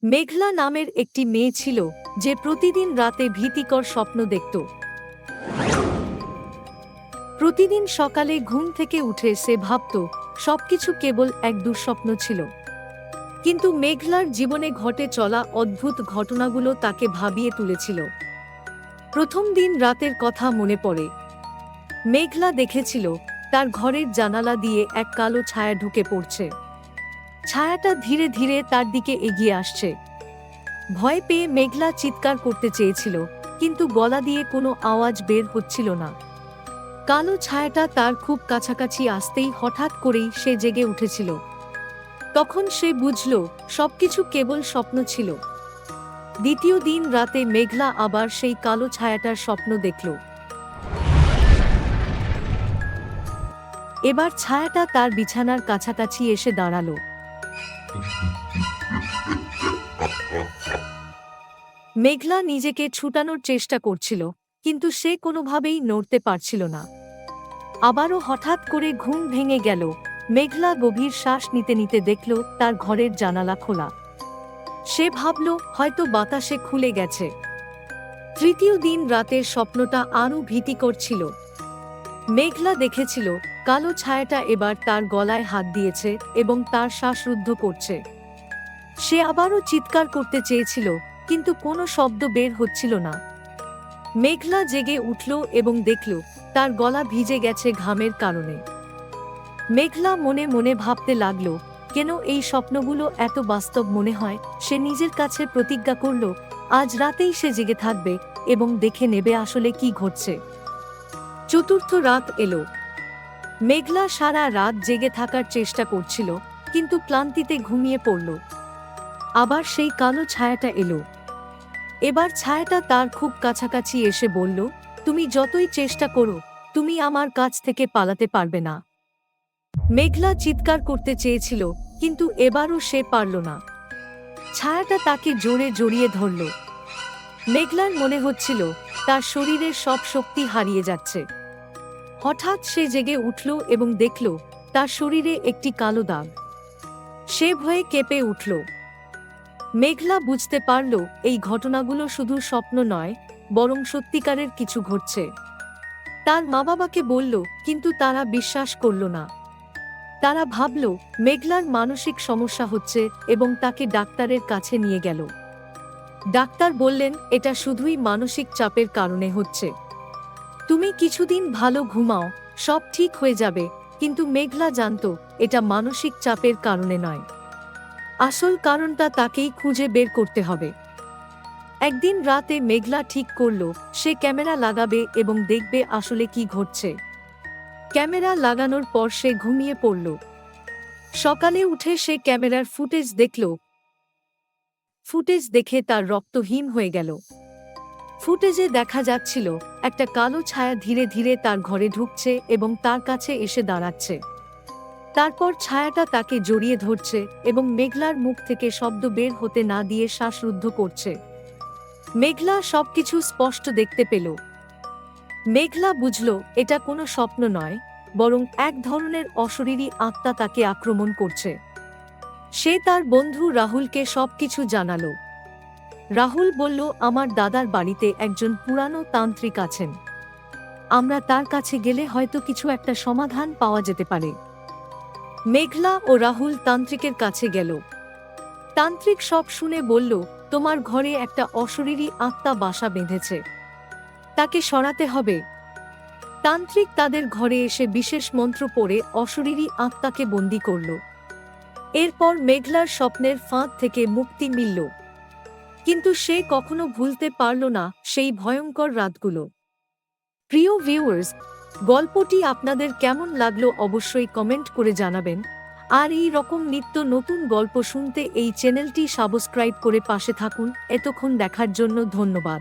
মেঘলা নামের একটি মেয়ে ছিল যে প্রতিদিন রাতে ভীতিকর স্বপ্ন দেখত। প্রতিদিন সকালে ঘুম থেকে উঠে সে ভাবত সবকিছু কেবল এক দুঃস্বপ্ন ছিল। কিন্তু মেঘলার জীবনে ঘটে চলা অদ্ভুত ঘটনাগুলো তাকে ভাবিয়ে তুলেছিল। প্রথম দিন রাতের কথা মনে পড়ে। মেঘলা দেখেছিল তার ঘরের জানালা দিয়ে এক কালো ছায়া ঢুকে পড়ছে। ছায়াটা ধীরে ধীরে তার দিকে এগিয়ে আসছে। ভয় পেয়ে মেঘলা চিৎকার করতে চেয়েছিল, কিন্তু গলা দিয়ে কোনো আওয়াজ বের হচ্ছিল না। কালো ছায়াটা তার খুব কাছাকাছি আসতেই হঠাৎ করেই সে জেগে উঠেছিল। তখন সে বুঝল সবকিছু কেবল স্বপ্ন ছিল। দ্বিতীয় দিন রাতে মেঘলা আবার সেই কালো ছায়াটার স্বপ্ন দেখল। এবার ছায়াটা তার বিছানার কাছাকাছি এসে দাঁড়ালো। মেঘলা নিজেকে ছুটানোর চেষ্টা করছিল, কিন্তু সে কোনোভাবেই নড়তে পারছিল না। আবারও হঠাৎ করে ঘুম ভেঙে গেল। মেঘলা গভীর শ্বাস নিতে নিতে দেখল তার ঘরের জানালা খোলা। সে ভাবল হয়তো বাতাসে খুলে গেছে। তৃতীয় দিন রাতের স্বপ্নটা আরও ভীতিকর ছিল। মেঘলা দেখেছিল কালো ছায়াটা এবার তার গলায় হাত দিয়েছে এবং তার শ্বাসরুদ্ধ করছে। সে আবারও চিৎকার করতে চেয়েছিল, কিন্তু কোনো শব্দ বের হচ্ছিল না। মেঘলা জেগে উঠল এবং দেখল তার গলা ভিজে গেছে ঘামের কারণে। মেঘলা মনে মনে ভাবতে লাগল, কেন এই স্বপ্নগুলো এত বাস্তব মনে হয়। সে নিজের কাছে প্রতিজ্ঞা করল আজ রাতেই সে জেগে থাকবে এবং দেখে নেবে আসলে কি ঘটছে। চতুর্থ রাত এলো। মেঘলা সারা রাত জেগে থাকার চেষ্টা করছিল, কিন্তু ক্লান্তিতে ঘুমিয়ে পড়ল। আবার সেই কালো ছায়াটা এলো। এবার ছায়াটা তার খুব কাছাকাছি এসে বলল, তুমি যতই চেষ্টা করো, তুমি আমার কাছ থেকে পালাতে পারবে না। মেঘলা চিৎকার করতে চেয়েছিল, কিন্তু এবারও সে পারল না। ছায়াটা তাকে জোরে জড়িয়ে ধরল। মেঘলার মনে হচ্ছিল তার শরীরের সব শক্তি হারিয়ে যাচ্ছে। হঠাৎ সে জেগে উঠল এবং দেখল তার শরীরে একটি কালো দাগ। সে ভয়ে কেঁপে উঠল। মেঘলা বুঝতে পারল এই ঘটনাগুলো শুধু স্বপ্ন নয়, বরং সত্যিকারের কিছু ঘটছে। তার মা বাবাকে বলল, কিন্তু তারা বিশ্বাস করল না। তারা ভাবল মেঘলার মানসিক সমস্যা হচ্ছে এবং তাকে ডাক্তারের কাছে নিয়ে গেল। ডাক্তার বললেন এটা শুধুই মানসিক চাপের কারণে হচ্ছে। তুমি কিছুদিন ভালো ঘুমাও, সব ঠিক হয়ে যাবে। কিন্তু মেঘলা জানত এটা মানসিক চাপের কারণে নয়। আসল কারণটা তাকেই খুঁজে বের করতে হবে। একদিন রাতে মেঘলা ঠিক করল সে ক্যামেরা লাগাবে এবং দেখবে আসলে কি ঘটছে। ক্যামেরা লাগানোর পর সে ঘুমিয়ে পড়ল। সকালে উঠে সে ক্যামেরার ফুটেজ দেখল। ফুটেজ দেখে তার রক্ত হিম হয়ে গেল। ফুটেজে দেখা যাচ্ছিল একটা কালো ছায়া ধীরে ধীরে তার ঘরে ঢুকছে এবং তার কাছে এসে দাঁড়াচ্ছে। তারপর ছায়াটা তাকে জড়িয়ে ধরছে এবং মেঘলার মুখ থেকে শব্দ বের হতে না দিয়ে শ্বাসরুদ্ধ করছে। মেঘলা সবকিছু স্পষ্ট দেখতে পেল। মেঘলা বুঝল এটা কোনো স্বপ্ন নয়, বরং এক ধরনের অশরীরী আত্মা তাকে আক্রমণ করছে। সে তার বন্ধু রাহুলকে সবকিছু জানালো। রাহুল বলল, আমার দাদার বাড়িতে একজন পুরানো তান্ত্রিক আছেন। আমরা তার কাছে গেলে হয়তো কিছু একটা সমাধান পাওয়া যেতে পারে। মেঘলা ও রাহুল তান্ত্রিকের কাছে গেল। তান্ত্রিক সব শুনে বলল, তোমার ঘরে একটা অশরীরী আত্মা বাসা বেঁধেছে, তাকে সরাতে হবে। তান্ত্রিক তাদের ঘরে এসে বিশেষ মন্ত্র পড়ে অশরীরী আত্মাকে বন্দী করল। এরপর মেঘলার স্বপ্নের ফাঁদ থেকে মুক্তি মিলল, কিন্তু সে কখনো ভুলতে পারল না সেই ভয়ঙ্কর রাতগুলো। প্রিয় ভিউয়ার্স, গল্পটি আপনাদের কেমন লাগলো অবশ্যই কমেন্ট করে জানাবেন। আর এই রকম নিত্য নতুন গল্প শুনতে এই চ্যানেলটি সাবস্ক্রাইব করে পাশে থাকুন। এতক্ষণ দেখার জন্য ধন্যবাদ।